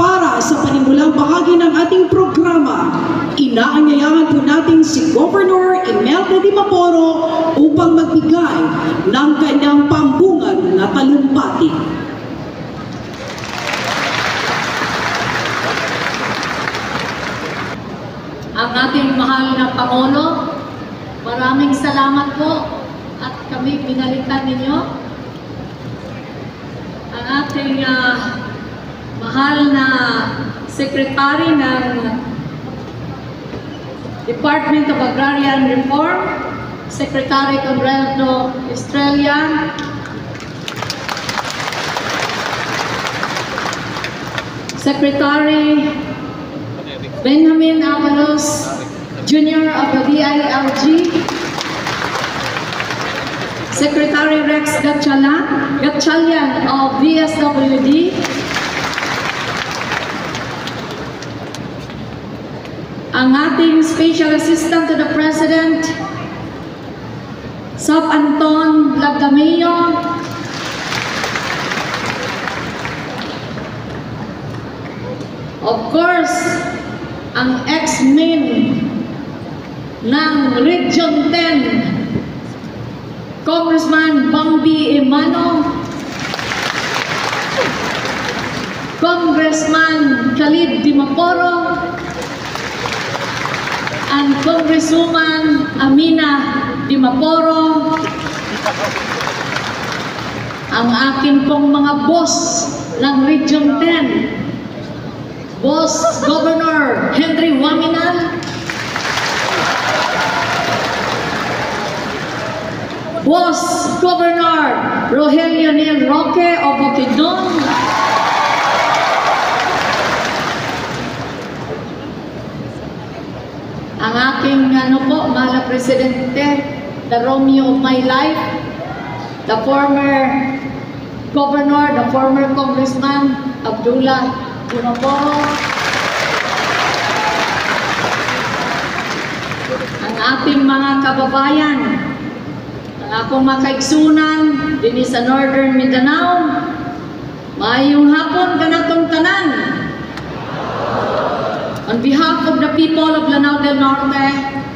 Para sa panimulang bahagi ng ating programa, inaanyayahan po natin si Governor Imelda Dimaporo upang magbigay ng kanyang pambungad na talumpati. Ang ating mahal na Pangulo, maraming salamat po at kami binalikan ninyo. Ang ating mahal na Secretary ng Department of Agrarian Reform, Secretary Conrado Estrella, Secretary Benjamin Avalos Jr. of the DILG, Secretary Rex Gatchalian of DSWD, ang ating Special Assistant to the President, Sub Anton Lagdameo, of course, ang ex-min ng Region 10, Congressman Bambi Emano, Congressman Khalid Dimaporo, and Congresswoman Amina Dimaporo, ang akin pong mga boss ng Region 10, Boss Governor Henry Waminal, Boss Governor Rogelio Nel Roque of Bukidnon, ang aking mahal na Presidente, the Romeo of my life, the former Governor, the former Congressman Abdullah Dimaporo, ang ating mga kababayan, ang akong mga kaigsunan din sa Northern Mindanao, maayong hapon kanatong tanan. On behalf of the people of Lanao del Norte,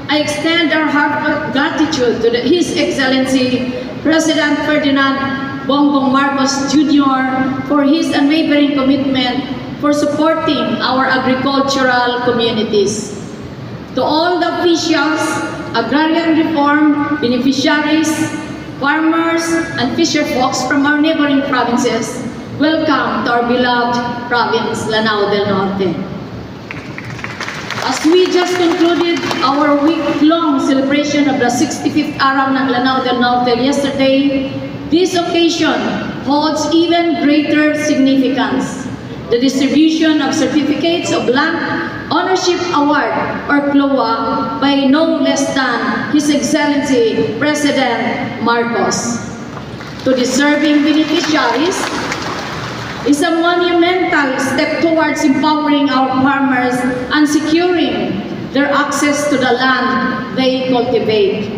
I extend our heartfelt gratitude to His Excellency President Ferdinand Bongbong Marcos Jr. for his unwavering commitment for supporting our agricultural communities. To all the officials, agrarian reform beneficiaries, farmers, and fisher folks from our neighboring provinces, welcome to our beloved province, Lanao del Norte. As we just concluded our week-long celebration of the 65th Araw ng Lanao del Norte yesterday, this occasion holds even greater significance. The distribution of Certificates of Land Ownership Award, or CLOA, by no less than His Excellency President Marcos to deserving beneficiaries is a monumental step towards empowering our farmers and securing their access to the land they cultivate.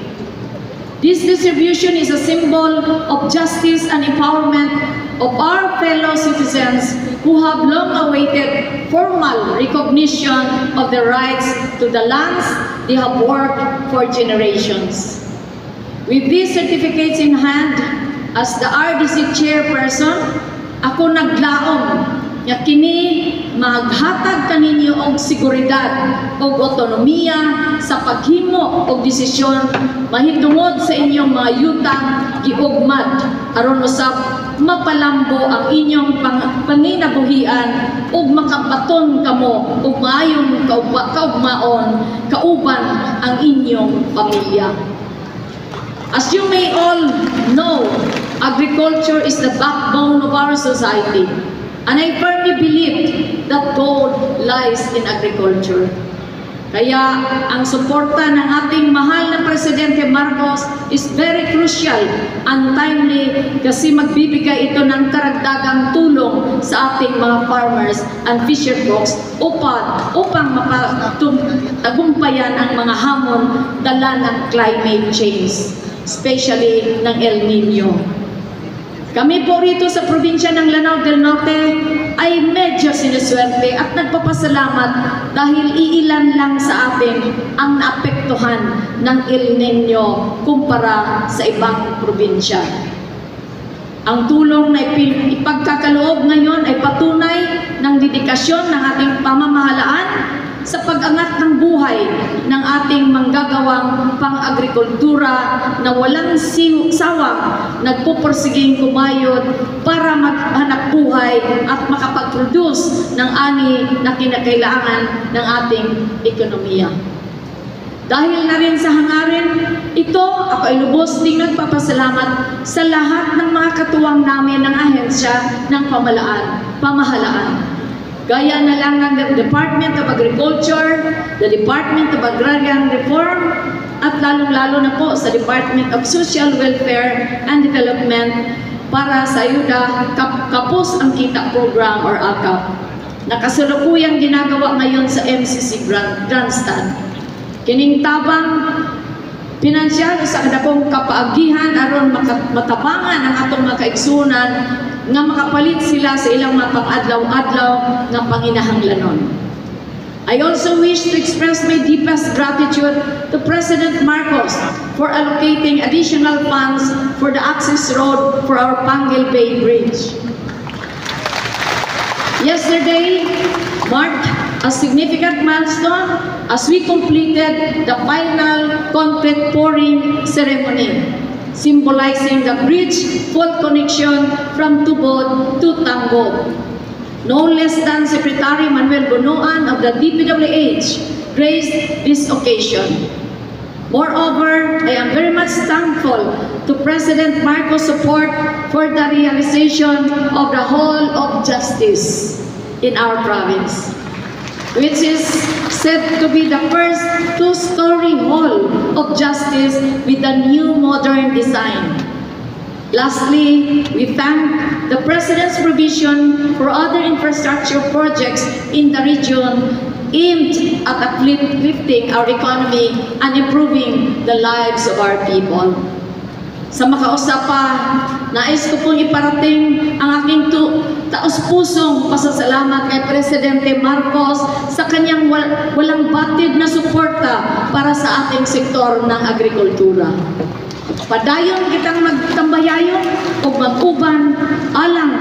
This distribution is a symbol of justice and empowerment of our fellow citizens who have long awaited formal recognition of their rights to the lands they have worked for generations. With these certificates in hand, as the RDC chairperson, ako naglaom nga kini maghatag kaninyo og seguridad og otonomiya sa paghimo og desisyon mahitungod sa inyong mga yutang giugmad aron usab mapalambo ang inyong panginabuhian ug makabaton kamo og maayong kaugmaon kauban ang inyong pamilya. As you may all know, agriculture is the backbone of our society, and I firmly believe that gold lies in agriculture. Kaya ang suporta ng ating mahal na Presidente Marcos is very crucial and timely kasi magbibigay ito ng karagdagang tulong sa ating mga farmers and fisher folks upang mapatagumpayan ang mga hamon dala ng climate change, especially ng El Nino. Kami po rito sa probinsya ng Lanao del Norte ay medyo sinuswerte at nagpapasalamat dahil iilan lang sa atin ang naapektuhan ng El Nino kumpara sa ibang probinsya. Ang tulong na ipagkakaloob ngayon ay patunay ng dedikasyon ng ating pamamahalaan sa pag-angat ng buhay ng ating manggagawang pang-agrikultura na walang sawang nagpupursiging kumayod para maghanap buhay at makapag-produce ng ani na kinakailangan ng ating ekonomiya. Dahil na rin sa hangarin, ito ako ay lubos ding nagpapasalamat sa lahat ng mga katuwang namin ng ahensya ng pamahalaan. Gaya na lang ng Department of Agriculture, the Department of Agrarian Reform, at lalong-lalo na po sa Department of Social Welfare and Development para sa ayuda Kapos ang Kita Program or AKAP na kasalukuyang ginagawa ngayon sa MCC Grandstand. Kining tabang pinansyal sa kadakong kapaagihan aron matabangan ang atong mga kaigsunan nga makapalit sila sa ilang mga pang-adlaw-adlaw nga panginahanglanon. I also wish to express my deepest gratitude to President Marcos for allocating additional funds for the access road for our Panguil Bay Bridge. Yesterday marked a significant milestone as we completed the final concrete pouring ceremony, symbolizing the bridge full connection from Tubod to Tanggol. No less than Secretary Manuel Bonoan of the DPWH graced this occasion. Moreover, I am very much thankful to President Marcos' support for the realization of the Hall of Justice in our province, which is said to be the first two-story hall of justice with a new modern design. Lastly, we thank the President's provision for other infrastructure projects in the region aimed at uplifting our economy and improving the lives of our people. Sa makausapa, nais ko pong iparating ang aking taos-pusong pasasalamat kay Presidente Marcos sa kanyang walang batid na suporta para sa ating sektor ng agrikultura. Padayon kitang magtambayayon o mag-uban alang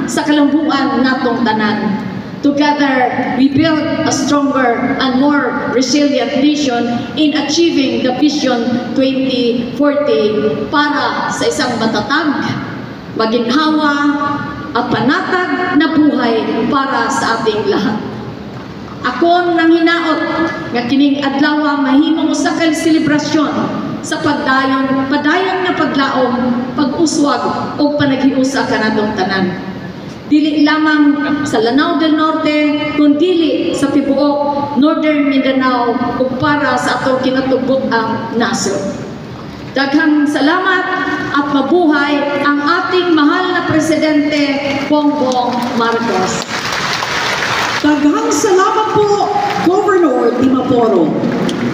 sa kalambuan natong tanan. Together, we build a stronger and more resilient nation in achieving the Vision 2040 para sa isang matatag, maginhawa, at panatag na buhay para sa ating lahat. Ako nang hinaot nga kining adlaw mahimong usa ka selebrasyon sa padayon na paglaom, pag-uswag o panaghiusa kanatong tanan. Dili lamang sa Lanao del Norte, kundi sa tibuok Northern Mindanao ug para sa atong kinatubuk-ang nasod. Daghang salamat at mabuhay ang ating mahal na Presidente Bongbong Marcos. Daghang salamat po, Governor Dimaporo.